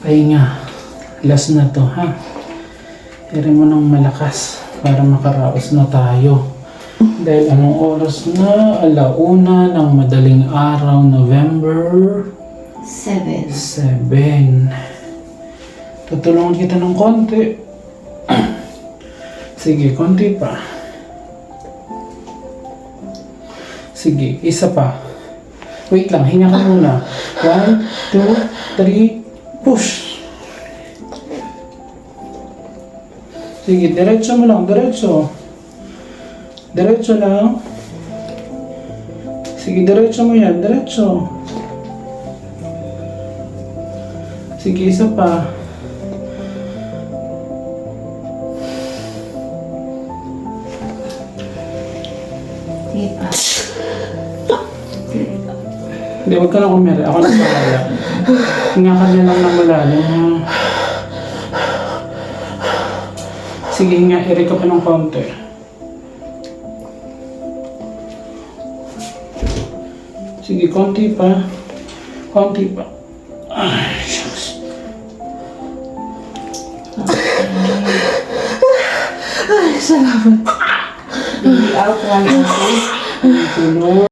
Pahinga. Last na to, ha? Hiri mo ng malakas para makaraos na tayo. Dahil anong oras na? 1:00 ng madaling araw, November 7. 7. Tutulungan kita ng konti. Sige, konti pa. Sige, isa pa. Wait lang, hinga ka muna. 1, 2, 3, push! Sige, diretso mo lang, diretso. Diretso lang. Sige, diretso mo yan, diretso. Sige, isa pa. Sige pa. Hindi, huwag ka na kumiri. Ako na pala. Hinga ka niya lang ng malalim, ha? Sige, hinga. Iri ka pa ng konti. Sige, konti pa. Konti pa. Ay, shucks. Ay, salamat. Hindi out lang ako. Tulog.